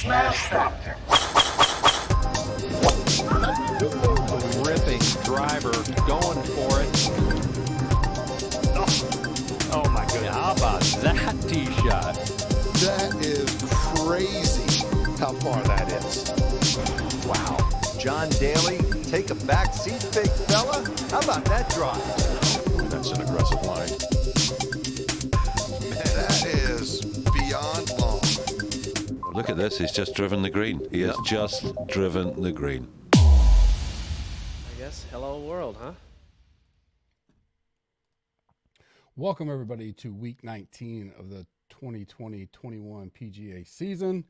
Smash Factor. Ripping driver, going for it. Oh my goodness. How about that tee shot? That is crazy how far that is. Wow. John Daly, take a back seat, big fella. How about that drive? That's an aggressive line. Man, that is beyond long. Look at this. He's just driven the green. He has just driven the green. I guess hello world, huh? Welcome everybody to week 19 of the 2020-21 PGA season.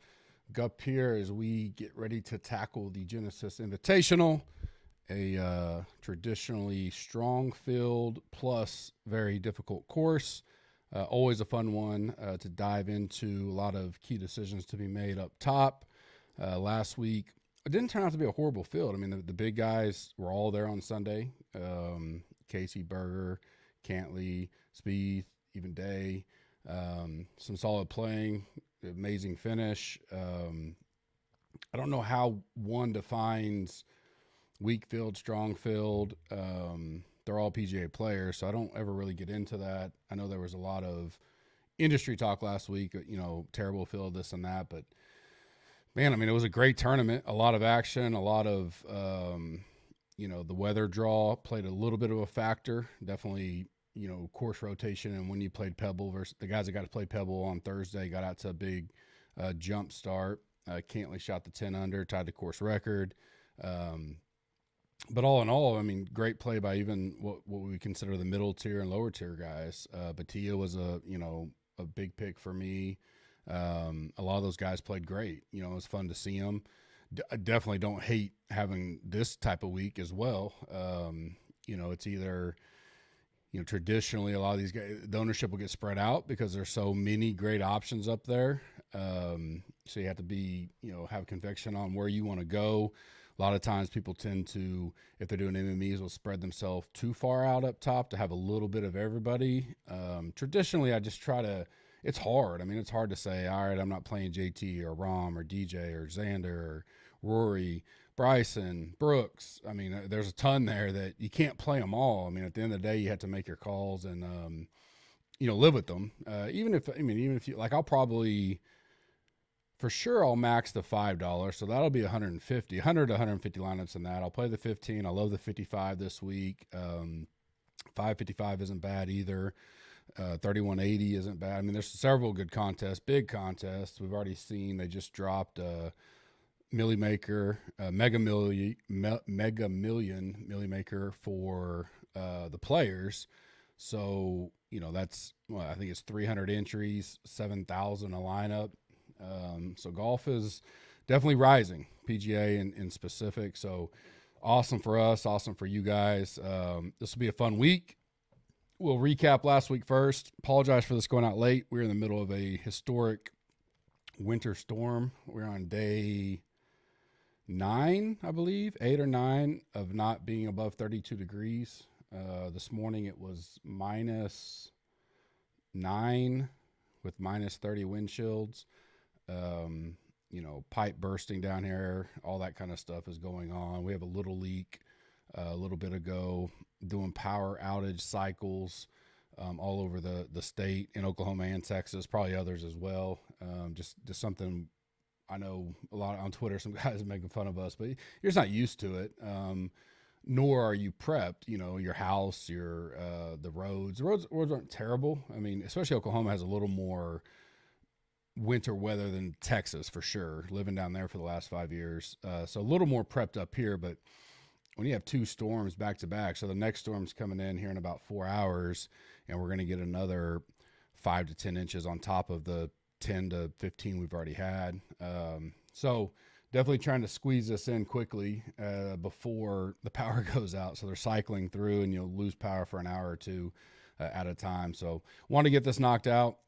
Gup here as we get ready to tackle the Genesis Invitational, a traditionally strong field plus very difficult course. Always a fun one to dive into. A lot of key decisions to be made up top. Last week, it didn't turn out to be a horrible field. I mean, the big guys were all there on Sunday. Casey, Berger, Cantley, Spieth, even Day. Some solid playing, amazing finish. I don't know how one defines weak field, strong field. They're all PGA players, so I don't ever really get into that. I know there was a lot of industry talk last week, you know, terrible field, this and that, but man, I mean, it was a great tournament, a lot of action, a lot of, you know, the weather draw played a little bit of a factor. Definitely, you know, course rotation, and when you played Pebble versus the guys that got to play Pebble on Thursday got out to a big jump start. Cantley shot the 10 under, tied the course record. But all in all, I mean, great play by even what we consider the middle tier and lower tier guys. Batia was a big pick for me. A lot of those guys played great. You know, it was fun to see them. I definitely don't hate having this type of week as well. You know, it's either, you know, traditionally a lot of these guys, the ownership will get spread out because there's so many great options up there. So you have to be, you know, have conviction on where you want to go. A lot of times people tend to, if they're doing MMEs, will spread themselves too far out up top to have a little bit of everybody. Traditionally, I just try to, it's hard. I mean, it's hard to say, all right, I'm not playing JT or Rahm or DJ or Xander or Rory, Bryson, Brooks. I mean, there's a ton there that you can't play them all. I mean, at the end of the day, you have to make your calls and, you know, live with them. Even if you, like, I'll probably, for sure, I'll max the $5, so that'll be 150 to 150 lineups in that. I'll play the 15. I love the 55 this week. 555 isn't bad either. 3180 isn't bad. I mean, there's several good contests, big contests. We've already seen they just dropped Millie Maker, Mega Million Millie Maker for the players. So, you know, that's, well, I think it's 300 entries, 7,000 a lineup. So golf is definitely rising, PGA in specific. So awesome for us, awesome for you guys. This will be a fun week. We'll recap last week first. Apologize for this going out late. We're in the middle of a historic winter storm. We're on day 9, I believe, 8 or 9 of not being above 32 degrees. This morning it was -9 with -30 wind chills. You know, pipe bursting down here, all that kind of stuff is going on. We have a little leak a little bit ago, doing power outage cycles all over the state in Oklahoma and Texas, probably others as well. Just something I know a lot on Twitter, some guys are making fun of us, but you're just not used to it. Nor are you prepped, you know, your house, the roads. The roads aren't terrible. I mean, especially Oklahoma has a little more winter weather than Texas for sure, living down there for the last 5 years. So a little more prepped up here, but when you have 2 storms back to back, so the next storm's coming in here in about 4 hours, and we're going to get another 5 to 10 inches on top of the 10 to 15 we've already had. So definitely trying to squeeze this in quickly before the power goes out. So they're cycling through, and you'll lose power for an hour or two at a time. So want to get this knocked out.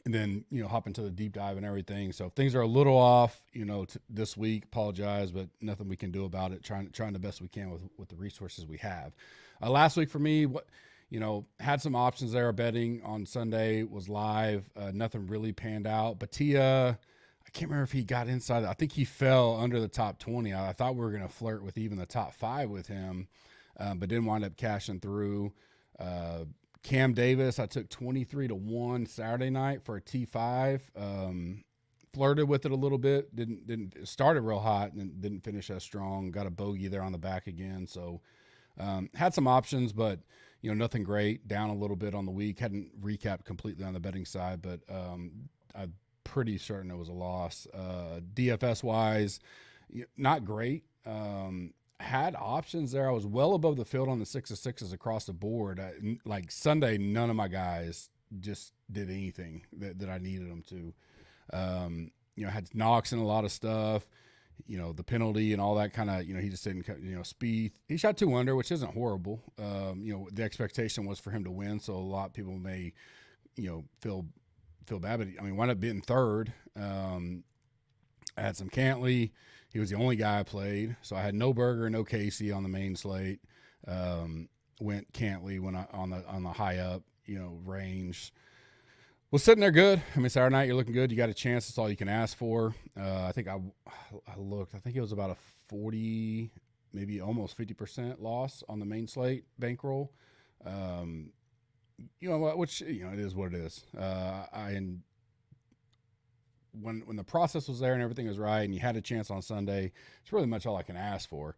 And then, you know, hop into the deep dive and everything. So if things are a little off, you know, this week, apologize, but nothing we can do about it. Trying the best we can with the resources we have. Last week for me, had some options there. Betting on Sunday was live. Nothing really panned out. Batia, I can't remember if he got inside. I think he fell under the top 20. I thought we were going to flirt with even the top 5 with him, but didn't wind up cashing through. Cam Davis, I took 23-1 Saturday night for a T5. Flirted with it a little bit. Didn't started real hot and didn't finish as strong. Got a bogey there on the back again. So had some options, but nothing great. Down a little bit on the week. Hadn't recapped completely on the betting side, but I'm pretty certain it was a loss. DFS wise, not great. Had options there. I was well above the field on the 6 of 6s across the board. Like Sunday, none of my guys just did anything that I needed them to. Had knocks and a lot of stuff, the penalty and all that kind of, he just didn't, Spieth. He shot 2 under, which isn't horrible. The expectation was for him to win. So a lot of people may, feel bad, but wound up being third. I had some Cantley. He was the only guy I played. So I had no Berger, no Casey on the main slate. Went Cantley when on the high up, range. Was sitting there good. Saturday night you're looking good. You got a chance. That's all you can ask for. I think I looked. I think it was about a 40, maybe almost 50% loss on the main slate bankroll. Which it is what it is. When the process was there and everything was right, and you had a chance on Sunday, it's really much all I can ask for.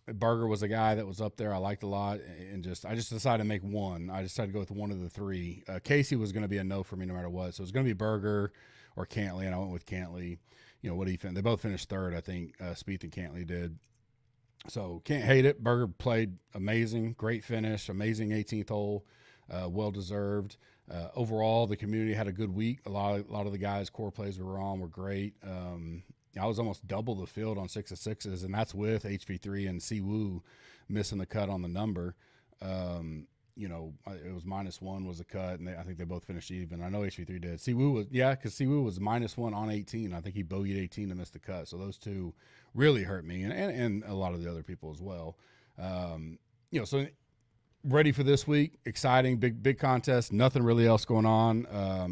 Berger was a guy that was up there I liked a lot, and I just decided to make one. I decided to go with one of the 3. Casey was going to be a no for me no matter what, so it was going to be Berger or Cantley, and I went with Cantley. What do you think? They both finished third, I think. Spieth and Cantley did. So can't hate it. Berger played amazing, great finish, amazing 18th hole, well deserved. Overall, the community had a good week. A lot of the guys' core plays we were on were great. I was almost double the field on 6 of 6s, and that's with HV3 and Siwoo missing the cut on the number. It was -1 was a cut, and I think they both finished even. I know HV3 did. Because Siwoo was -1 on 18. I think he bogeyed 18 to miss the cut. So those two really hurt me, and a lot of the other people as well. So ready for this week. Exciting, big contest. Nothing really else going on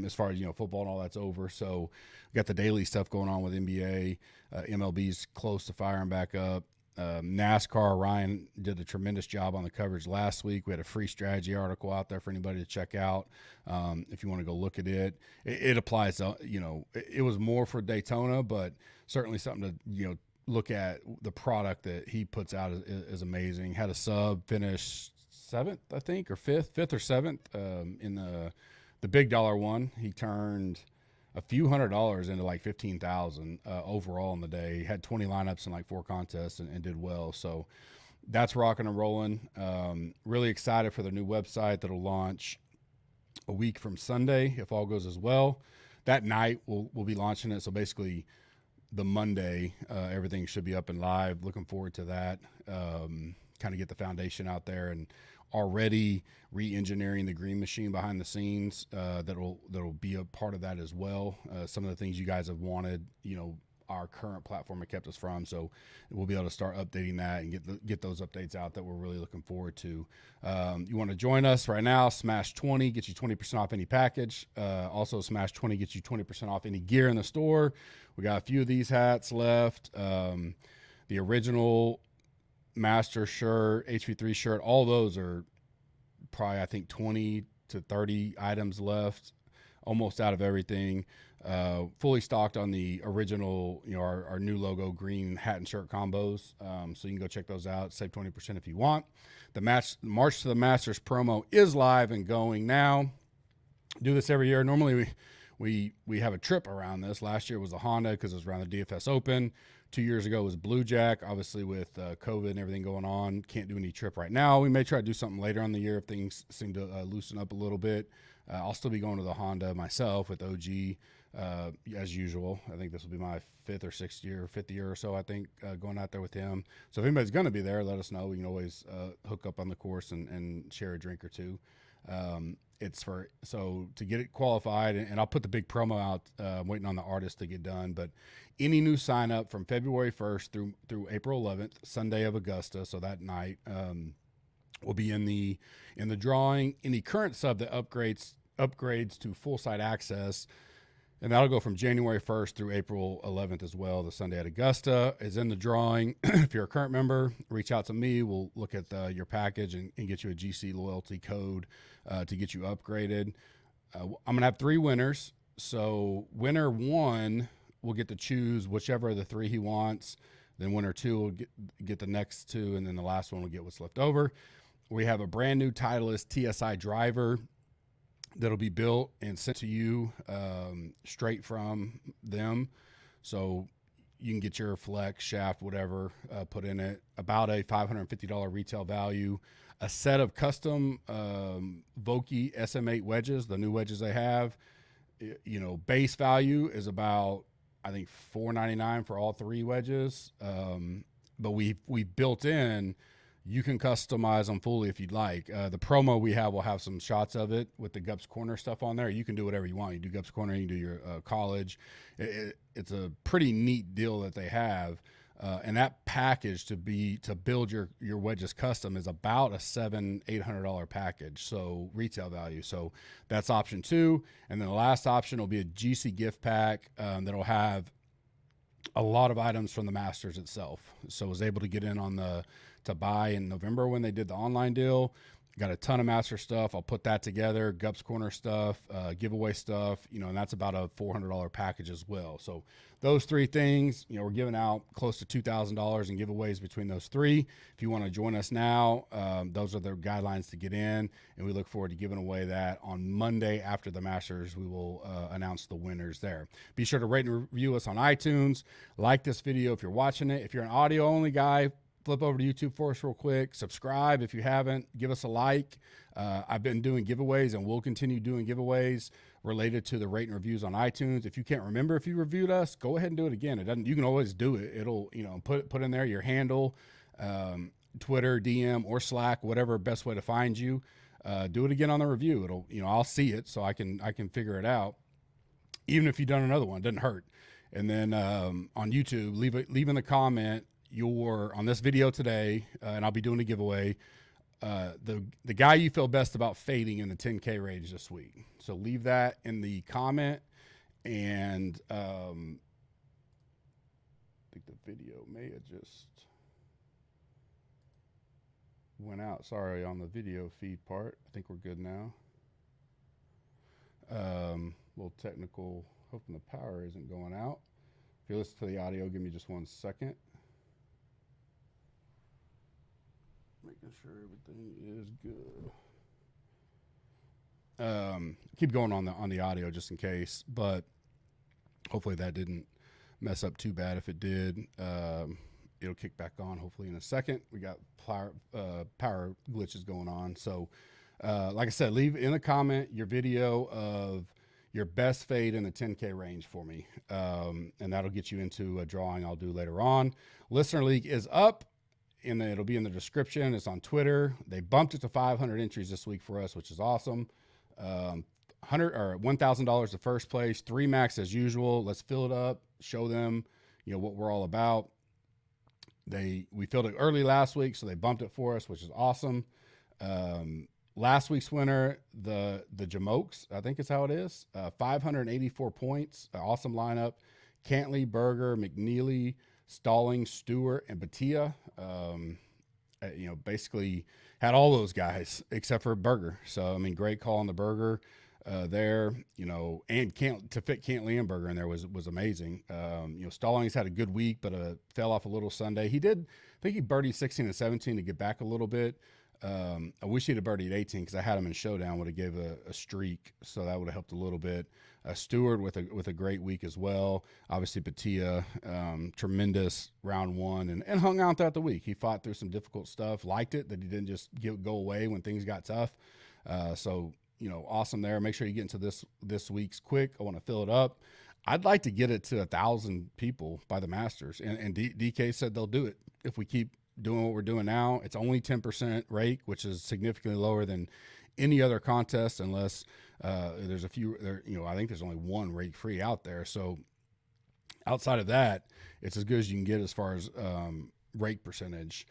as far as football and all that's over. So we got the daily stuff going on with NBA. MLB's close to firing back up. NASCAR, Ryan did a tremendous job on the coverage last week. We had a free strategy article out there for anybody to check out if you want to go look at it. It applies to, it was more for Daytona, but certainly something to, look at. The product that he puts out is amazing. Had a sub finish 7th, I think, or 5th or 7th in the big dollar one. He turned a few $100s into like 15,000 overall in the day. He had 20 lineups in like 4 contests and did well. So that's rocking and rolling. Really excited for the new website that'll launch a week from Sunday if all goes as well. That night we'll be launching it. So basically the Monday everything should be up and live. Looking forward to that. Kind of get the foundation out there, and already re-engineering the green machine behind the scenes that'll be a part of that as well. Some of the things you guys have wanted, our current platform had kept us from, so we'll be able to start updating that and get those updates out that we're really looking forward to. You want to join us right now? Smash 20 gets you 20% off any package. Also, Smash 20 gets you 20% off any gear in the store. We got a few of these hats left. The original Master shirt, HV3 shirt, all those are probably, I think, 20 to 30 items left, almost out of everything. Fully stocked on the original, our new logo green hat and shirt combos. So you can go check those out. Save 20% if you want. The March to the Masters promo is live and going now. Do this every year. Normally we have a trip around this. Last year was the Honda because it was around the DFS Open. 2 years ago was Blue Jack. Obviously with COVID and everything going on, can't do any trip right now. We may try to do something later on in the year if things seem to loosen up a little bit. I'll still be going to the Honda myself with OG as usual. I think this will be my 5th year or so, I think, going out there with him. So if anybody's going to be there, let us know. We can always hook up on the course and share a drink or two. So to get it qualified, and I'll put the big promo out. I'm waiting on the artist to get done, but any new sign up from February 1st through April 11th, Sunday of Augusta. So that night, will be in the drawing. Any current sub that upgrades to full site access And that'll go from January 1st through April 11th as well. The Sunday at Augusta is in the drawing. If you're a current member, reach out to me. We'll look at your package and get you a GC loyalty code to get you upgraded. I'm going to have 3 winners. So winner 1 will get to choose whichever of the 3 he wants. Then winner 2 will get the next 2, and then the last one will get what's left over. We have a brand new Titleist Tsi Driver that'll be built and sent to you straight from them. So you can get your flex, shaft, whatever, put in it. About a $550 retail value. A set of custom Vokey SM8 wedges, the new wedges they have. You know, base value is about, I think, $4.99 for all 3 wedges. But we've built in, you can customize them fully if you'd like. The promo we have will have some shots of it with the Gups Corner stuff on there. You can do whatever you want. You do Gups Corner, you can do your college. It's a pretty neat deal that they have. And that package to build your wedges custom is about a $700-800 package. So retail value. So that's option 2. And then the last option will be a GC gift pack that'll have a lot of items from the Masters itself. So I was able to get in on to buy in November when they did the online deal. Got a ton of Master stuff. I'll put that together. Gups Corner stuff, giveaway stuff, you know, and that's about a $400 package as well. So those 3 things, you know, we're giving out close to $2,000 in giveaways between those 3. If you want to join us now, those are the guidelines to get in, and we look forward to giving away that on Monday after the Masters. We will announce the winners there. Be sure to rate and review us on iTunes. Like this video if you're watching it. If you're an audio only guy, flip over to YouTube for us real quick. Subscribe if you haven't. Give us a like. I've been doing giveaways and we'll continue doing giveaways related to the rate and reviews on iTunes. If you can't remember if you reviewed us, go ahead and do it again. It doesn't. You can always do it. It'll, you know, put in there your handle, Twitter, DM, or Slack, whatever best way to find you. Do it again on the review. It'll, you know, I'll see it so I can figure it out. Even if you've done another one, it doesn't hurt. And then on YouTube, leave in the comment on this video today, and I'll be doing a giveaway, the guy you feel best about fading in the 10K range this week. So leave that in the comment, and I think the video may have just went out. Sorry on the video feed part. I think we're good now. Little technical, hoping the power isn't going out. If you listen to the audio, give me just 1 second. Making sure everything is good. Keep going on the audio just in case, but hopefully that didn't mess up too bad. If it did, it'll kick back on hopefully in a second. We got power glitches going on. So like I said, leave in a comment your video of your best fade in the 10K range for me, and that'll get you into a drawing I'll do later on. Listener League is up. It'll be in the description. It's on Twitter. They bumped it to 500 entries this week for us, which is awesome. $1,000 to first place, 3 max as usual. Let's fill it up. Show them, you know, what we're all about. We filled it early last week, so they bumped it for us, which is awesome. Last week's winner, the Jamokes, I think is how it is. 584 points. Awesome lineup. Cantley, Berger, McNeely, Stalling, Stewart, and Batia. You know, basically had all those guys except for Berger. So, I mean, great call on the Berger there, you know, and to fit Cantley and Berger in there was amazing. You know, Stallings had a good week, but fell off a little Sunday. I think he birdied 16 and 17 to get back a little bit. I wish he'd have birdied 18 because I had him in Showdown, would have gave a streak, so that would have helped a little bit. Stewart with a great week as well. Obviously, Batia, tremendous round 1 and hung out throughout the week. He fought through some difficult stuff, liked it that he didn't just go away when things got tough. So, you know, awesome there. Make sure you get into this week's quick. I want to fill it up. I'd like to get it to 1,000 people by the Masters, and DK said they'll do it if we keep doing what we're doing now. It's only 10% rake, which is significantly lower than any other contest, unless there's a few there. You know, I think there's only 1 rake free out there. So outside of that, it's as good as you can get as far as rake percentage.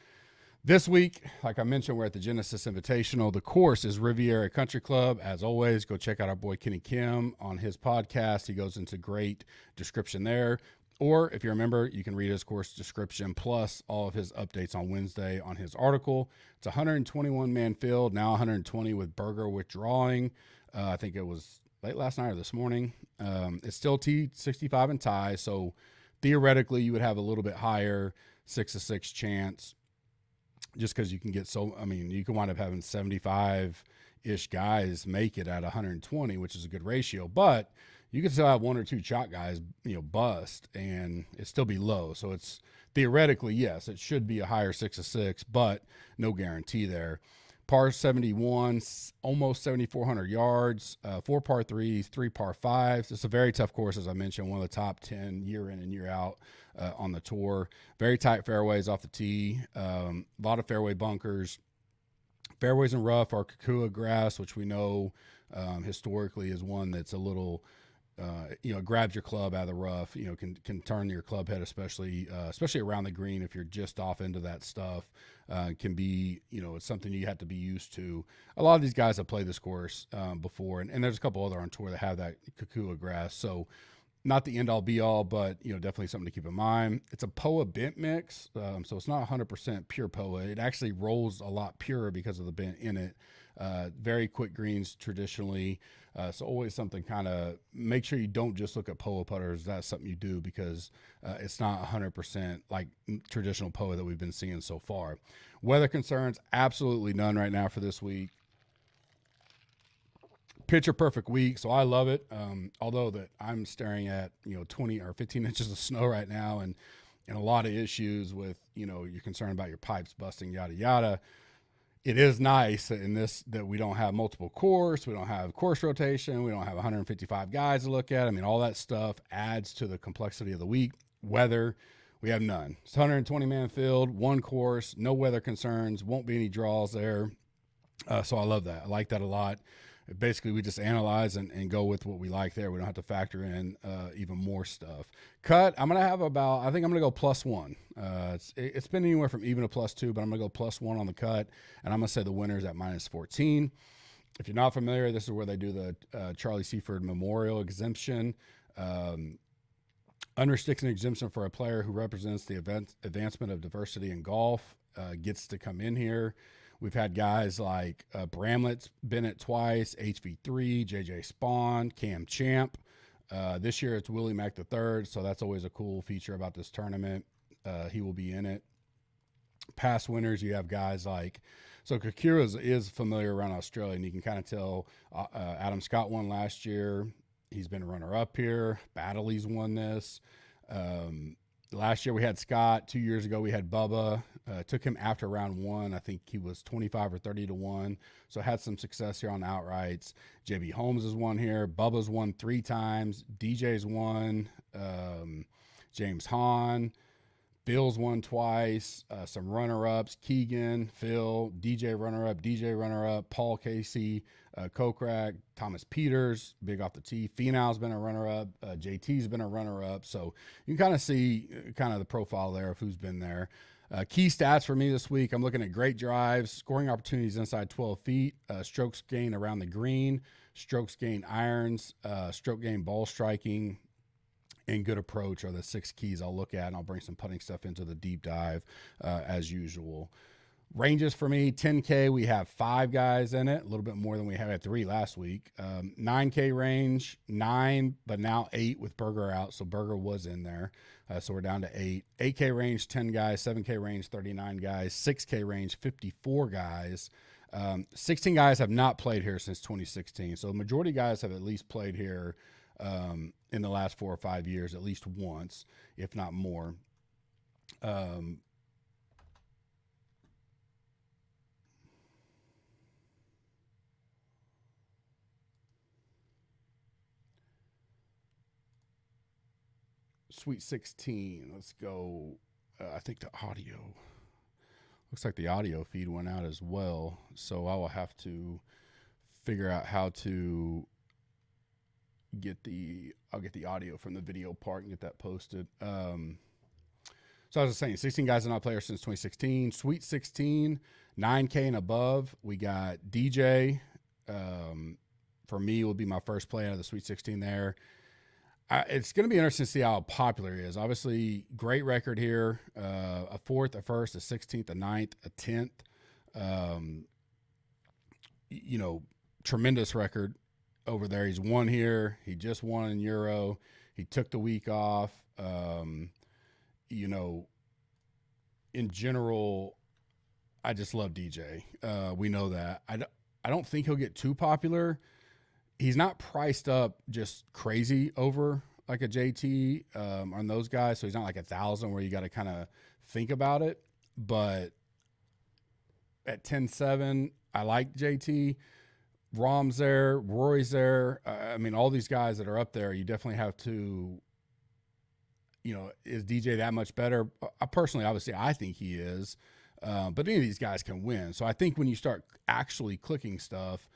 This week, like I mentioned, we're at the Genesis Invitational. The course is Riviera Country Club. As always, go check out our boy Kenny Kim on his podcast. He goes into great description there. Or if you're a member, you can read his course description plus all of his updates on Wednesday on his article. It's a 121-man field, now 120 with Berger withdrawing. I think it was late last night or this morning. It's still T65 and tie, so theoretically you would have a little bit higher 6-6 chance. Just because you can get you can wind up having 75-ish guys make it at 120, which is a good ratio. But you can still have one or two chalk guys, bust, and it still be low. So it's theoretically, yes, it should be a higher 6-6, but no guarantee there. Par 71, almost 7,400 yards, 4 par 3s, 3 par 5s. It's a very tough course, as I mentioned, one of the top 10 year in and year out on the tour. Very tight fairways off the tee, a lot of fairway bunkers. Fairways and rough are Kukua grass, which we know historically is one that's a little grabs your club out of the rough, can turn your club head, especially around the green. If you're just off into that stuff, can be, it's something you have to be used to. A lot of these guys have played this course before, and there's a couple other on tour that have that Kukua grass. So not the end all be all, but definitely something to keep in mind. It's a POA bent mix, so it's not 100% pure POA. It actually rolls a lot purer because of the bent in it. Very quick greens traditionally. So always something kind of make sure you don't just look at POA putters. That's something you do because it's not 100% like traditional POA that we've been seeing so far. Weather concerns, absolutely none right now for this week. Picture perfect week, so I love it. Although that I'm staring at 20 or 15 inches of snow right now, and a lot of issues with you're concerned about your pipes busting, yada yada. It is nice in this that we don't have multiple course, we don't have course rotation, we don't have 155 guys to look at. I mean, all that stuff adds to the complexity of the week. Weather, we have none. It's 120-man field, one course, no weather concerns, won't be any draws there. So I love that. I like that a lot. Basically, we just analyze and go with what we like there. We don't have to factor in even more stuff. Cut, I think I'm going to go +1. It's been anywhere from even to +2, but I'm going to go +1 on the cut, and I'm going to say the winner's at -14. If you're not familiar, this is where they do the Charlie Seaford Memorial exemption. Unrestricted exemption for a player who represents the advancement of diversity in golf gets to come in here. We've had guys like Bramlett's been it twice, HV3, JJ Spawn, Cam Champ. This year it's Willie Mack III, so that's always a cool feature about this tournament. He will be in it. Past winners, you have guys like, so Kukua is familiar around Australia, and you can kind of tell Adam Scott won last year. He's been a runner-up here. Battley's won this. Last year we had Scott. 2 years ago we had Bubba. Took him after round one. I think he was 25 or 30 to 1. So had some success here on the outrights. JB Holmes has won here. Bubba's won 3 times. DJ's won. James Hahn. Phil's won twice. Some runner-ups. Keegan, Phil, DJ runner-up, Paul Casey, Kokrak, Thomas Peters, big off the tee. Finau's been a runner-up. JT's been a runner-up. So you can kind of see kind of the profile there of who's been there. Key stats for me this week, I'm looking at great drives, scoring opportunities inside 12 feet, strokes gained around the green, strokes gained irons, stroke gained ball striking, and good approach are the 6 keys I'll look at, and I'll bring some putting stuff into the deep dive as usual. Ranges for me, 10K, we have 5 guys in it, a little bit more than we had 3 last week. 9K range, 9, but now 8 with Berger out, so Berger was in there. So we're down to 8. 8K range, 10 guys. 7K range, 39 guys. 6K range, 54 guys. 16 guys have not played here since 2016, so the majority of guys have at least played here in the last 4 or 5 years, at least once, if not more. Sweet 16. Let's go. I think the audio. Looks like the audio feed went out as well. So I will have to figure out how to I'll get the audio from the video part and get that posted. So So I was saying, 16 guys have not played since 2016. Sweet 16, 9K and above. We got DJ. For me, will be my first play out of the Sweet 16 there. It's going to be interesting to see how popular he is. Obviously, great record here. A 4th, a 1st, a 16th, a 9th, a 10th. Tremendous record over there. He's won here. He just won in Euro. He took the week off. In general, I just love DJ. We know that. I don't think he'll get too popular. He's not priced up just crazy over like a JT on those guys. So he's not like 1,000 where you got to kind of think about it. But at 10-7, I like JT. Rahm's there. Rory's there. All these guys that are up there, you definitely have to, is DJ that much better? Personally, obviously, I think he is. But any of these guys can win. So I think when you start actually clicking stuff,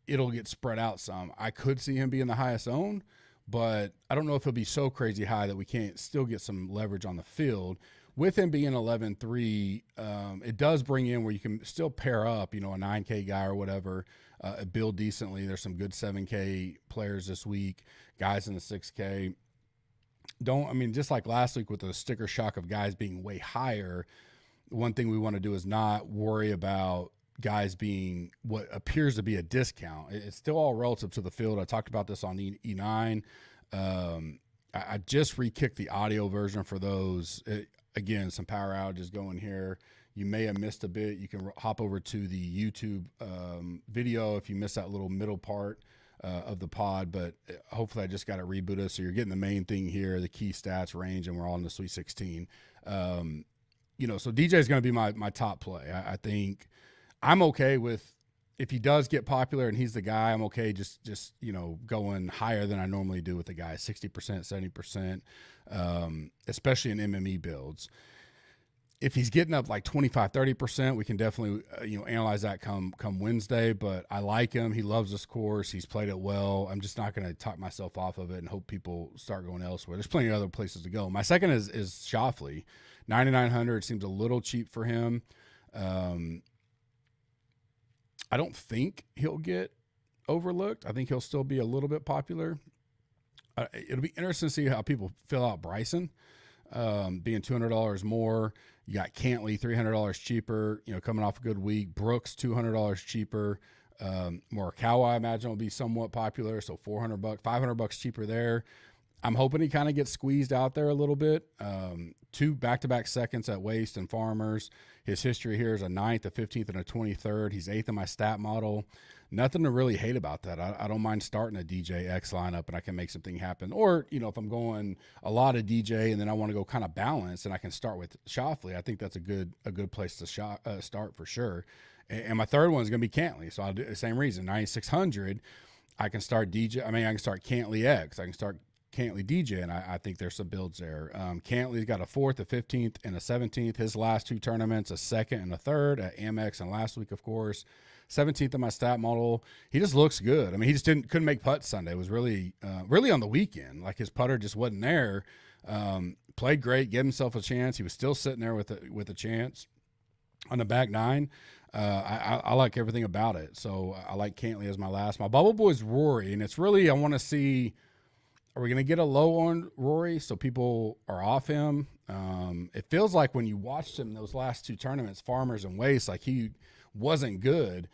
it'll get spread out some. I could see him being the highest owned, but I don't know if he'll be so crazy high that we can't still get some leverage on the field. With him being 11-3, it does bring in where you can still pair up, a 9K guy or whatever, build decently. There's some good 7K players this week, guys in the 6K. Just like last week with the sticker shock of guys being way higher, one thing we want to do is not worry about guys being what appears to be a discount. It's still all relative to the field. I talked about this on E9. I just re-kicked the audio version for those. Again, some power outages going here. You may have missed a bit. You can hop over to the YouTube video if you missed that little middle part of the pod, but hopefully I just got it rebooted. So you're getting the main thing here, the key stats range, and we're all in the Sweet 16. So DJ is going to be my top play. I think I'm okay with, if he does get popular and he's the guy, I'm okay just going higher than I normally do with the guy, 60%, 70%, especially in MME builds. If he's getting up like 25, 30%, we can definitely, analyze that come Wednesday, but I like him. He loves this course. He's played it well. I'm just not going to talk myself off of it and hope people start going elsewhere. There's plenty of other places to go. My second is Schauffele. 9,900 seems a little cheap for him. I don't think he'll get overlooked. I think he'll still be a little bit popular. It'll be interesting to see how people fill out Bryson, being $200 more. You got Cantley, $300 cheaper, coming off a good week. Brooks, $200 cheaper. Morikawa, I imagine, will be somewhat popular, so $400, $500 cheaper there. I'm hoping he kind of gets squeezed out there a little bit. 2 back-to-back seconds at Waste and Farmers. His history here is a 9th, a 15th, and a 23rd. He's 8th in my stat model. Nothing to really hate about that. I don't mind starting a DJ X lineup, and I can make something happen. Or, if I'm going a lot of DJ and then I want to go kind of balance, and I can start with Schauffele, I think that's a good place to start for sure. And my third one is going to be Cantley. So I'll do the same reason. 9,600, I can start DJ. I can start Cantley X. I can start Cantley DJ, and I think there's some builds there. Cantley's got a 4th, a 15th, and a 17th. His last 2 tournaments, a 2nd and a 3rd at Amex, and last week, of course, 17th in my stat model. He just looks good. He just couldn't make putts Sunday. It was really on the weekend. Like, his putter just wasn't there. Played great, gave himself a chance. He was still sitting there with a chance on the back 9. I like everything about it. So I like Cantley as my last. My bubble boy is Rory, and it's really, I want to see, are we going to get a low on Rory so people are off him? It feels like when you watched him those last 2 tournaments, Farmers and Waste, like he wasn't good.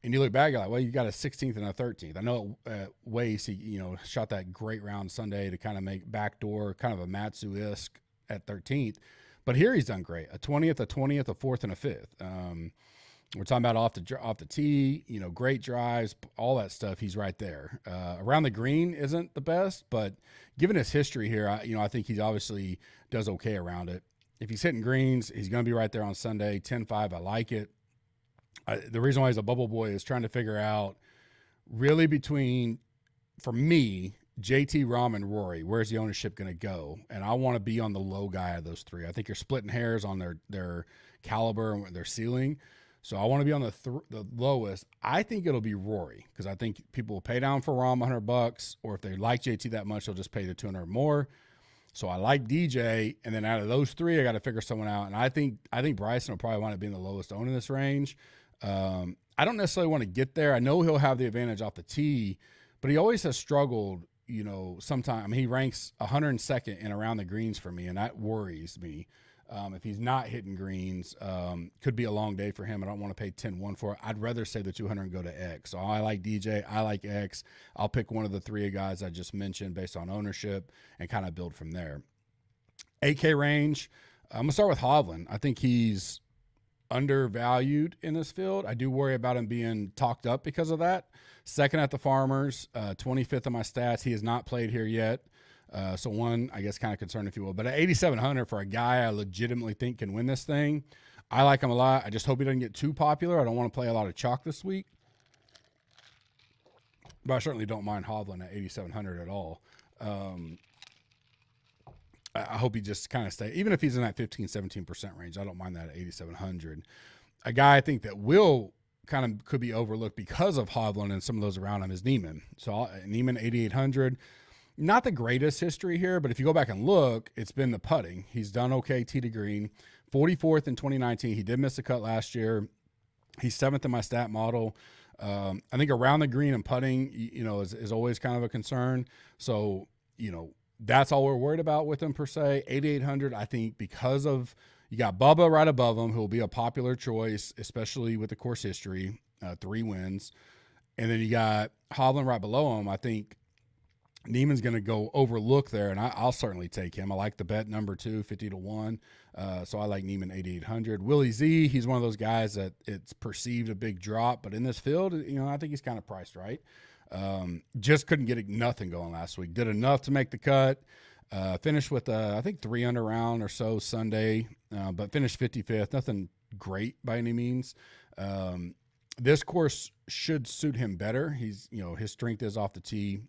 And you look back, you're like, well, you got a 16th and a 13th. I know at Waste, he shot that great round Sunday to kind of make backdoor, kind of a Matsu-esque at 13th. But here he's done great. A 20th, a 20th, a 4th, and a 5th. We're talking about off the tee, great drives, all that stuff. He's right there. Around the green isn't the best, but given his history here, I think he obviously does okay around it. If he's hitting greens, he's going to be right there on Sunday. 10-5, I like it. The reason why he's a bubble boy is trying to figure out really between, for me, JT, Rahm, and Rory, where's the ownership going to go? And I want to be on the low guy of those 3. I think you're splitting hairs on their caliber and their ceiling. So I want to be on the lowest. I think it'll be Rory, because I think people will pay down for Rahm $100, or if they like JT that much, they'll just pay the $200 more. So I like DJ, and then out of those three, I got to figure someone out. And I think Bryson will probably wind up being the lowest owned in this range. I don't necessarily want to get there. I know he'll have the advantage off the tee, but he always has struggled, sometimes. I mean, he ranks 102nd in around the greens for me, and that worries me. If he's not hitting greens, could be a long day for him. I don't want to pay 10-1 for it. I'd rather say the 200 and go to X. So I like DJ. I like X. I'll pick one of the three guys I just mentioned based on ownership and kind of build from there. 8K range, I'm going to start with Hovland. I think he's undervalued in this field. I do worry about him being talked up because of that. Second at the Farmers, 25th in my stats. He has not played here yet. So one, I guess, kind of concerned, if you will. But at 8,700 for a guy I legitimately think can win this thing, I like him a lot. I just hope he doesn't get too popular. I don't want to play a lot of chalk this week. But I certainly don't mind Hovland at 8,700 at all. I hope he just kind of stay, even if he's in that 15-17% range. I don't mind that at 8,700. A guy I think that will kind of could be overlooked because of Hovland and some of those around him is Neiman. So Neiman 8,800. Not the greatest history here, but if you go back and look, it's been the putting. He's done okay tee to green. 44th in 2019. He did miss a cut last year. He's 7th in my stat model. I think around the green and putting, is always kind of a concern. So, that's all we're worried about with him per se. 8,800, I think, because of you got Bubba right above him, who will be a popular choice, especially with the course history, 3 wins. And then you got Hovland right below him. I think Neiman's going to go overlook there, and I'll certainly take him. I like the bet number 2, 50-1. So I like Neiman 8,800. Willie Z, he's one of those guys that it's perceived a big drop, but in this field, I think he's kind of priced right. Just couldn't get nothing going last week. Did enough to make the cut. Finished with, I think, 3 under round or so Sunday, but finished 55th. Nothing great by any means. This course should suit him better. He's, his strength is off the tee.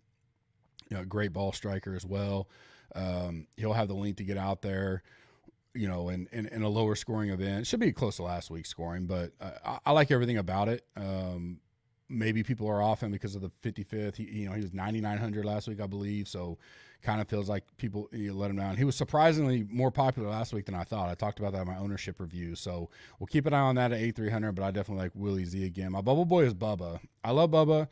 Great ball striker as well. He'll have the length to get out there, in a lower scoring event. Should be close to last week's scoring, but I like everything about it. Maybe people are off him because of the 55th. He was 9,900 last week, I believe. So kind of feels like people let him down. He was surprisingly more popular last week than I thought. I talked about that in my ownership review. So we'll keep an eye on that at 8,300, but I definitely like Willie Z again. My bubble boy is Bubba. I love Bubba.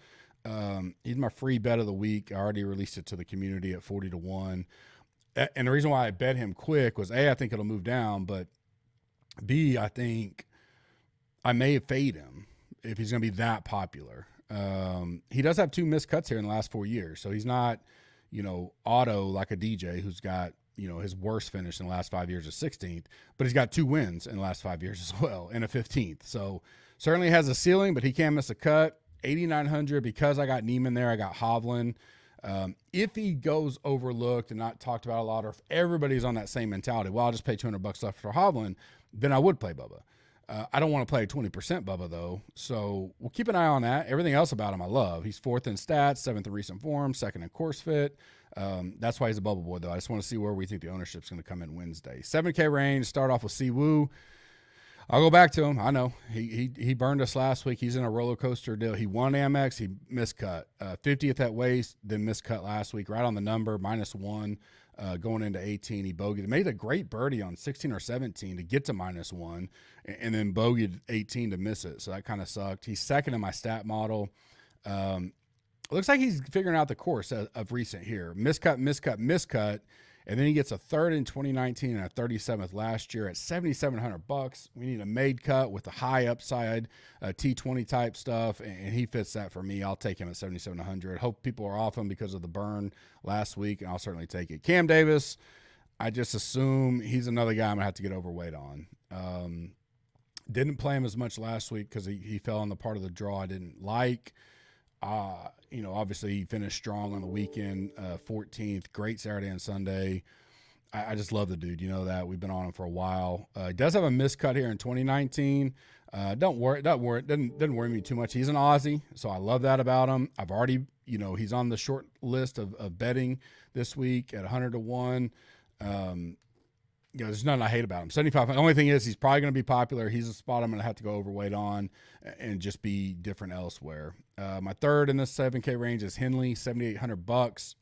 He's my free bet of the week. I already released it to the community at 40-1. And the reason why I bet him quick was A, I think it'll move down, but B, I think I may fade him if he's going to be that popular. He does have 2 missed cuts here in the last 4 years. So he's not, auto like a DJ who's got, his worst finish in the last 5 years is 16th, but he's got 2 wins in the last 5 years as well and a 15th. So certainly has a ceiling, but he can't miss a cut. 8,900 because I got Neiman there. I got Hovland. If he goes overlooked and not talked about a lot, or if everybody's on that same mentality, well, I'll just pay $200 left for Hovland, then I would play Bubba. I don't want to play 20% Bubba though. So we'll keep an eye on that. Everything else about him I love. He's 4th in stats, 7th in recent form, 2nd in course fit. That's why he's a bubble boy though. I just want to see where we think the ownership's going to come in Wednesday. 7K range, start off with Siwoo. I'll go back to him. I know he burned us last week. He's in a roller coaster deal. He won Amex. He miscut 50th at Waste, then miscut last week. Right on the number, -1 going into 18. He bogeyed. Made a great birdie on 16 or 17 to get to -1, and then bogeyed 18 to miss it. So that kind of sucked. He's 2nd in my stat model. Looks like he's figuring out the course of recent here. Miscut. And then he gets a 3rd in 2019 and a 37th last year at $7,700. We need a made cut with a high upside, T20 type stuff, and he fits that for me. I'll take him at $7,700. Hope people are off him because of the burn last week, and I'll certainly take it. Cam Davis, I just assume he's another guy I'm going to have to get overweight on. Didn't play him as much last week because he fell on the part of the draw I didn't like. Obviously he finished strong on the weekend, 14th, great Saturday and Sunday. I just love the dude. That we've been on him for a while. He does have a miscut here in 2019. Doesn't worry me too much. He's an Aussie, so I love that about him. I've already, he's on the short list of betting this week at 100-1. There's nothing I hate about him. 75. The only thing is he's probably going to be popular. He's a spot I'm going to have to go overweight on and just be different elsewhere. My 3rd in this 7K range is Henley, $7,800.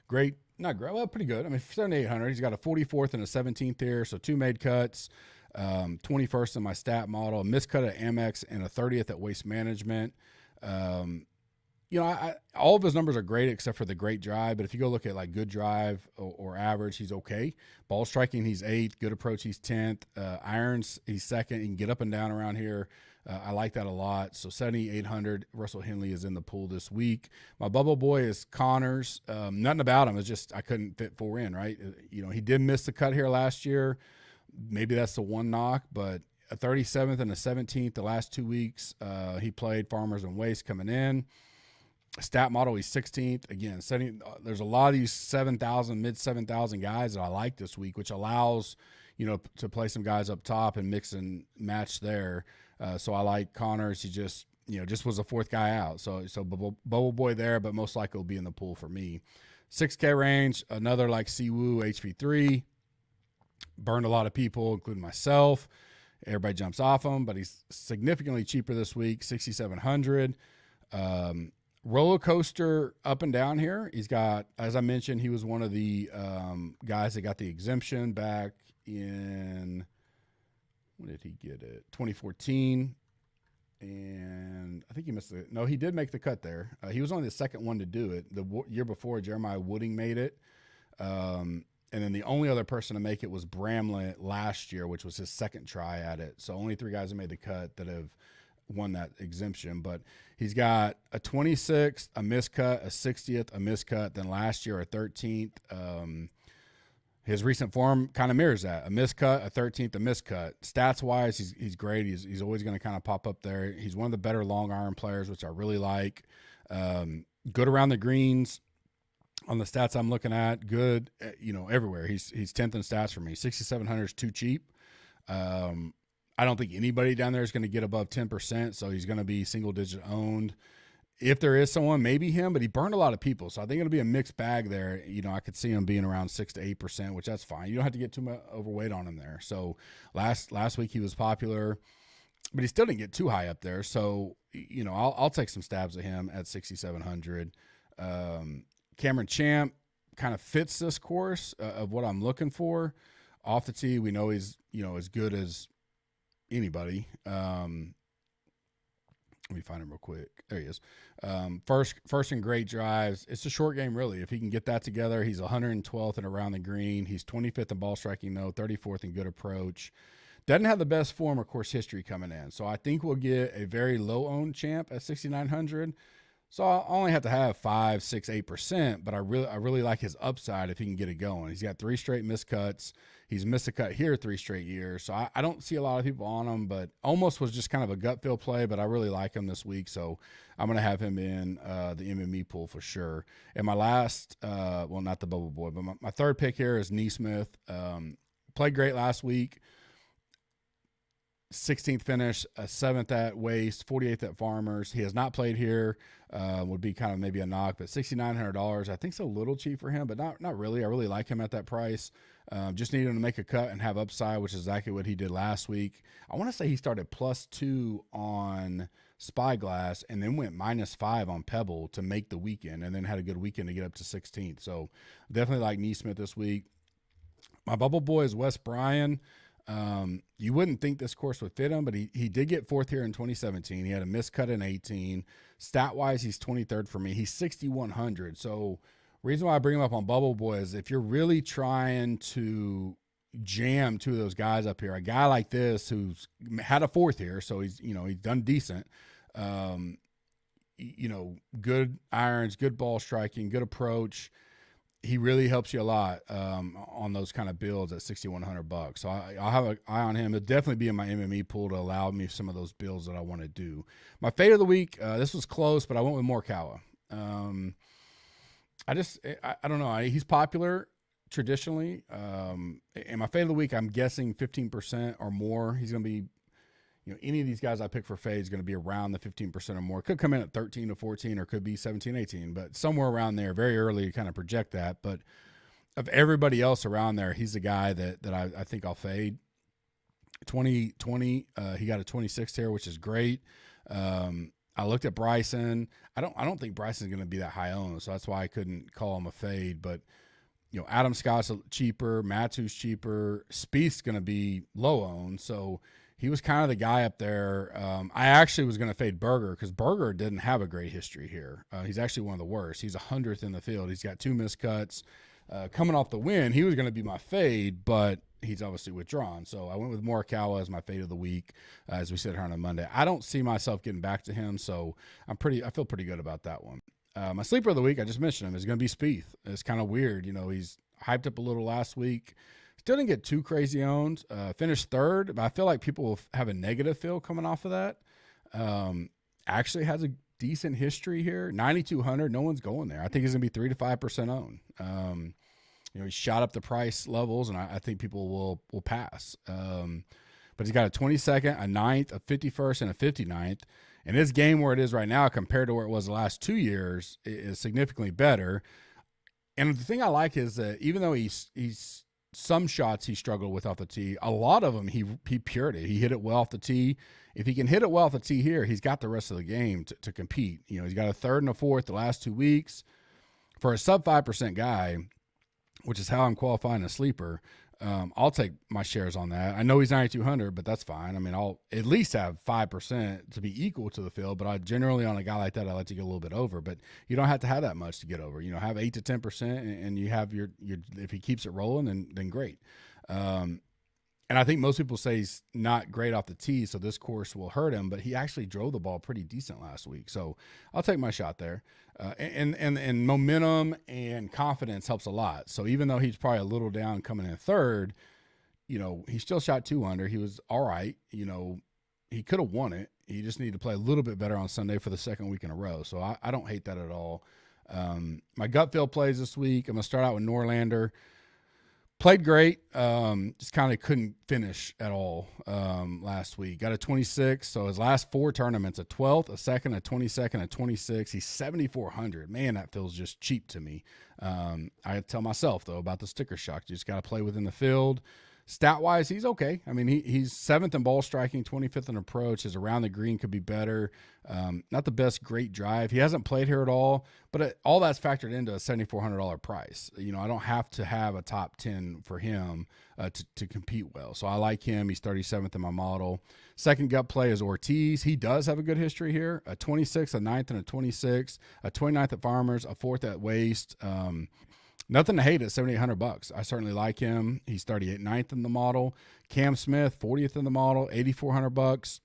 Great not great. Well, pretty good. I mean, 7,800. He's got a 44th and a 17th here, so 2 made cuts. 21st in my stat model, a miscut at Amex, and a 30th at Waste Management. All of his numbers are great except for the great drive. But if you go look at like good drive or average, he's okay. Ball striking, he's 8th. Good approach, he's 10th. Irons, he's 2nd. He can get up and down around here. I like that a lot. So 7,800. Russell Henley is in the pool this week. My bubble boy is Connors. Nothing about him. It's just I couldn't fit 4 in, right? He did miss the cut here last year. Maybe that's the one knock, but a 37th and a 17th the last 2 weeks. He played Farmers and Waste coming in. Stat model, he's 16th. Again, there's a lot of these 7,000, mid 7,000 guys that I like this week, which allows, to play some guys up top and mix and match there. So I like Connors. He just was a 4th guy out. So bubble boy there, but most likely will be in the pool for me. 6K range, another like Siwoo HV3. Burned a lot of people, including myself. Everybody jumps off him, but he's significantly cheaper this week, 6,700. Roller coaster up and down here. He's got, as I mentioned, he was one of the guys that got the exemption back in, when did he get it? 2014. And I think he missed it. No, he did make the cut there. He was only the second one to do it. The year before, Jeremiah Wooding made it. And then the only other person to make it was Bramlett last year, which was his second try at it. So only 3 guys have made the cut that have won that exemption. But he's got a 26th, a miscut, a 60th, a miscut, then last year a 13th. His recent form kind of mirrors that. A miscut, a 13th, a miscut. Stats-wise, he's great. He's always going to kind of pop up there. He's one of the better long iron players, which I really like. Good around the greens. On the stats I'm looking at, good, everywhere. He's 10th in stats for me. 6,700 is too cheap. I don't think anybody down there is going to get above 10%, so he's going to be single-digit owned. If there is someone, maybe him, but he burned a lot of people, so I think it'll be a mixed bag there. I could see him being around 6 to 8%, which that's fine. You don't have to get too much overweight on him there. So last week he was popular, but he still didn't get too high up there. So I'll take some stabs at him at 6,700. Cameron Champ kind of fits this course of what I'm looking for. Off the tee, we know he's as good as anybody. Let me find him real quick. There he is. First and great drives. It's a short game, really. If he can get that together, he's 112th and around the green. He's 25th in ball striking, 34th in good approach. Doesn't have the best form or course history coming in. So I think we'll get a very low-owned Champ at 6,900. So I'll only have to have 5, 6, 8%, but I really like his upside if he can get it going. He's got 3 straight miscuts. He's missed a cut here 3 straight years. So I don't see a lot of people on him, but almost was just kind of a gut feel play, but I really like him this week. So I'm going to have him in the MME pool for sure. And my last, not the bubble boy, but my third pick here is Nee Smith. Played great last week. 16th finish, a 7th at Waste, 48th at Farmers. He has not played here. Would be kind of maybe a knock, but $6,900 I think is a little cheap for him, but not really. I really like him at that price. Just need him to make a cut and have upside, which is exactly what he did last week. I want to say he started +2 on Spyglass and then went -5 on Pebble to make the weekend, and then had a good weekend to get up to 16th. So definitely like Nee Smith this week. My bubble boy is Wes Bryan. You wouldn't think this course would fit him, but he did get 4th here in 2017. He had a miscut in 18. Stat-wise, he's 23rd for me. He's 6,100. So reason why I bring him up on Bubble Boy is if you're really trying to jam 2 of those guys up here, a guy like this who's had a 4th here, so he's done decent. Good irons, good ball striking, good approach. He really helps you a lot on those kind of builds at $6,100. So I'll have an eye on him. It'll definitely be in my MME pool to allow me some of those builds that I want to do. My fade of the week, this was close, but I went with Morikawa. I don't know. He's popular traditionally. And my fade of the week, I'm guessing 15% or more. He's going to be, any of these guys I pick for fade is going to be around the 15% or more. Could come in at 13 to 14 or could be 17, 18, but somewhere around there, very early to kind of project that. But of everybody else around there, he's the guy that I think I'll fade. 2020, he got a 26th here, which is great. I looked at Bryson. I don't think Bryson's going to be that high owned, so that's why I couldn't call him a fade. But Adam Scott's cheaper, Matsu's cheaper, Spieth's going to be low owned, so he was kind of the guy up there. I actually was going to fade Berger because Berger didn't have a great history here. He's actually one of the worst. He's 100th in the field. He's got 2 missed cuts. Coming off the win, he was going to be my fade, but he's obviously withdrawn. So I went with Morikawa as my fade of the week, as we said here on a Monday. I don't see myself getting back to him, so I feel pretty good about that one. My sleeper of the week, I just mentioned him, is going to be Spieth. It's kind of weird. He's hyped up a little last week. Still didn't get too crazy owned. Finished third, but I feel like people will have a negative feel coming off of that. Actually has a decent history here. 9,200, no one's going there. I think he's going to be 3 to 5% owned. He shot up the price levels, and I think people will pass. But he's got a 22nd, a 9th, a 51st, and a 59th. And his game where it is right now compared to where it was the last 2 years is significantly better. And the thing I like is that even though he's some shots he struggled with off the tee, a lot of them he pured it. He hit it well off the tee. If he can hit it well off the tee here, he's got the rest of the game to compete. He's got a 3rd and a 4th the last 2 weeks. For a sub 5% guy, which is how I'm qualifying a sleeper, I'll take my shares on that. I know he's 9,200, but that's fine. I mean, I'll at least have 5% to be equal to the field, but I generally, on a guy like that, I like to get a little bit over. But you don't have to have that much to get over. Have 8 to 10%, and you have your if he keeps it rolling, then great. And I think most people say he's not great off the tee, so this course will hurt him, but he actually drove the ball pretty decent last week. So I'll take my shot there. And momentum and confidence helps a lot. So even though he's probably a little down coming in third, he still shot 2 under. He was all right. He could have won it. He just needed to play a little bit better on Sunday for the 2nd week in a row. So I don't hate that at all. My gut feel plays this week. I'm going to start out with Norlander. Played great, just kind of couldn't finish at all last week. Got a 26, so his last 4 tournaments, a 12th, a 2nd, a 22nd, a 26. He's 7,400. Man, that feels just cheap to me. I tell myself, though, about the sticker shock. You just got to play within the field. Stat-wise, he's okay. I mean, he's 7th in ball striking, 25th in approach. His around the green could be better. Not the best great drive. He hasn't played here at all, but all that's factored into a $7,400 price. I don't have to have a top 10 for him to compete well. So I like him. He's 37th in my model. Second gut play is Ortiz. He does have a good history here. A 26, a 9th, and a 26. A 29th at Farmers, a 4th at Waste. Nothing to hate at $7,800. I certainly like him. He's 39th in the model. Cam Smith, 40th in the model, $8,400.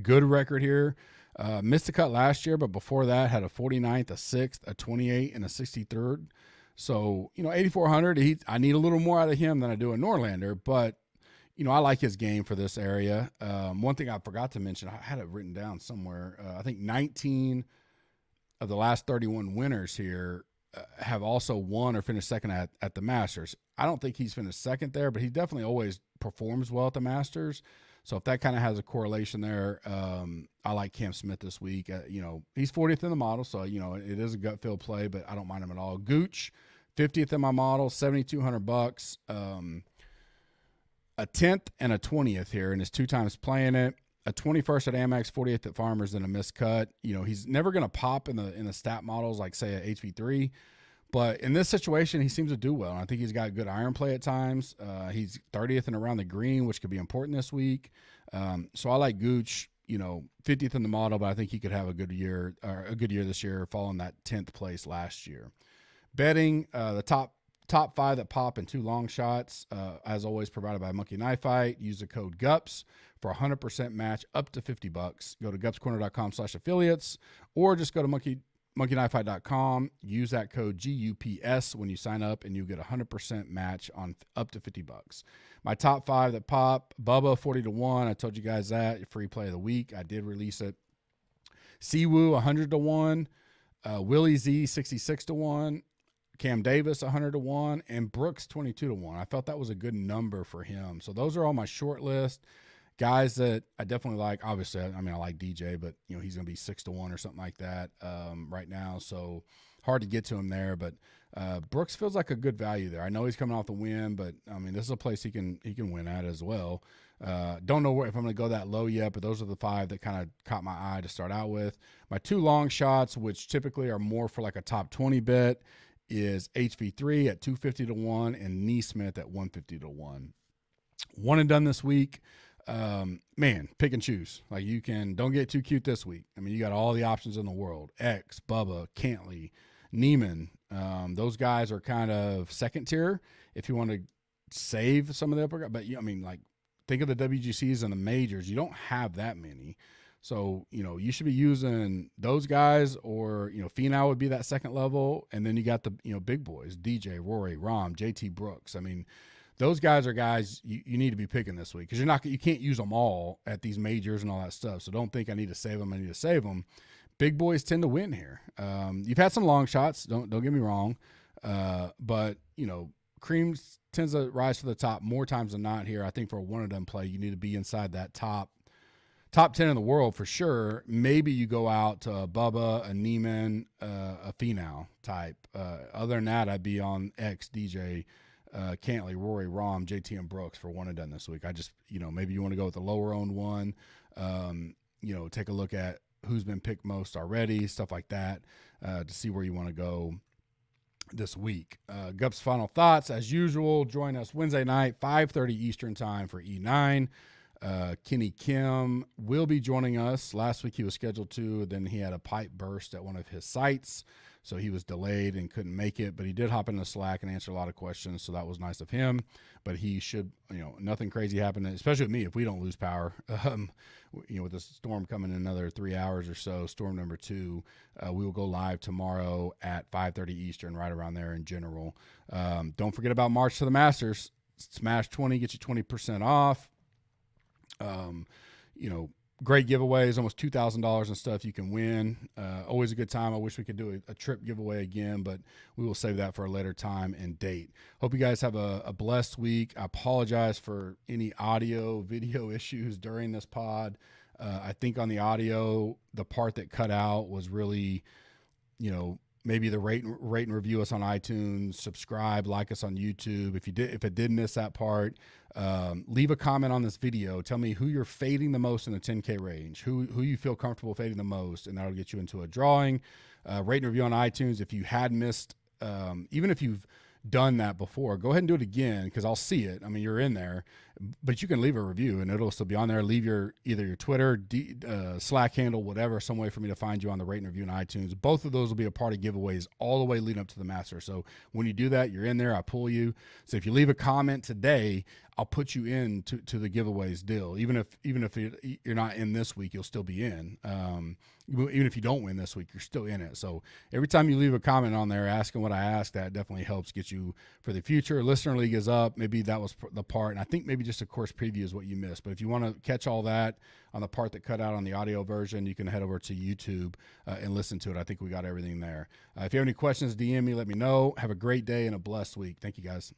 Good record here. Missed the cut last year, but before that had a 49th, a 6th, a 28, and a 63rd. So, $8,400. I need a little more out of him than I do a Norlander, but, I like his game for this area. One thing I forgot to mention, I had it written down somewhere. I think 19 of the last 31 winners here have also won or finished second at the Masters. I don't think he's finished second there, but he definitely always performs well at the Masters. So if that kind of has a correlation there, I like Cam Smith this week. He's 40th in the model, so, it is a gut feel play, but I don't mind him at all. Gooch, 50th in my model, $7,200. A 10th and a 20th here, and his 2 times playing it. A 21st at Amex, 40th at Farmers, and a missed cut. He's never going to pop in the stat models like, say, at HV3. But in this situation, he seems to do well. And I think he's got good iron play at times. He's 30th and around the green, which could be important this week. So I like Gooch, 50th in the model, but I think he could have a good year this year, following that 10th place last year. Betting, the top 5 that pop in 2 long shots, as always, provided by Monkey Knife Fight. Use the code GUPS for a 100% match up to $50. Go to gupscorner.com/affiliates, or just go to monkeyknifefight.com. Use that code GUPS when you sign up, and you get a 100% match on up to $50. My top 5 that pop: Bubba, 40 to 1. I told you guys that free play of the week. I did release it. Siwoo, 100 to 1. Willie Z, 66 to 1. Cam Davis, 100 to 1, and Brooks, 22 to 1. I felt that was a good number for him. So those are all my short list. Guys that I definitely like. Obviously, I like DJ, but he's going to be 6 to 1 or something like that right now. So hard to get to him there. But Brooks feels like a good value there. I know he's coming off the win, but this is a place he can win at as well. Don't know if I'm going to go that low yet, but those are the 5 that kind of caught my eye to start out with. My 2 long shots, which typically are more for like a top 20 bet, is HV3 at 250 to 1 and Nee Smith at 150 to 1. One and done this week. Man, pick and choose. Like, you can, don't get too cute this week. I mean, you got all the options in the world. X, Bubba, Cantley, Neiman. Those guys are kind of second tier if you want to save some of the upper guys. But, I mean, like, think of the WGCs and the majors. You don't have that many. So, you should be using those guys, or, Finau would be that second level. And then you got the, big boys, DJ, Rory, Rahm, JT Brooks. I mean, those guys are guys you need to be picking this week, because you can't use them all at these majors and all that stuff. So don't think I need to save them. Big boys tend to win here. You've had some long shots. Don't get me wrong. But, Cream tends to rise to the top more times than not here. I think for a one and done play, you need to be inside that top 10 in the world for sure. Maybe you go out to a Bubba, a Neiman, a Finau type. Other than that, I'd be on X, DJ, Cantley, Rory, Rahm, JT, and Brooks for one and done this week. I just, maybe you want to go with the lower owned one. Take a look at who's been picked most already, stuff like that, to see where you want to go this week. Gup's final thoughts, as usual. Join us Wednesday night, 5:30 Eastern time for E9. Kenny Kim will be joining us. Last week he was scheduled to, then he had a pipe burst at one of his sites, so he was delayed and couldn't make it, but he did hop into Slack and answer a lot of questions, so that was nice of him. But he should, nothing crazy happened, especially with me, if we don't lose power. With the storm coming in another 3 hours or so, storm number 2, we will go live tomorrow at 5:30 Eastern, right around there in general. Don't forget about March to the Masters. Smash 20, get you 20% off. Great giveaways, almost $2,000 and stuff you can win. Always a good time. I wish we could do a trip giveaway again, but we will save that for a later time and date. Hope you guys have a blessed week. I apologize for any audio, video issues during this pod. I think on the audio, the part that cut out was really, maybe the rate and review us on iTunes, subscribe, like us on YouTube. If it did miss that part, leave a comment on this video. Tell me who you're fading the most in the 10K range, who you feel comfortable fading the most, and that'll get you into a drawing. Rate and review on iTunes. If you had missed, even if you've done that before, go ahead and do it again, because I'll see it. I mean, you're in there, but you can leave a review and it'll still be on there. Leave either your Twitter, Slack handle, whatever, some way for me to find you on the rate and review on iTunes. Both of those will be a part of giveaways all the way leading up to the Masters. So when you do that, you're in there, I pull you. So if you leave a comment today, I'll put you in to the giveaways deal. Even if you're not in this week, you'll still be in. Even if you don't win this week, you're still in it. So every time you leave a comment on there asking what I asked, that definitely helps get you for the future. Listener League is up. Maybe that was the part. And I think maybe just a course preview is what you missed. But if you want to catch all that on the part that cut out on the audio version, you can head over to YouTube and listen to it. I think we got everything there. If you have any questions, DM me, let me know. Have a great day and a blessed week. Thank you, guys.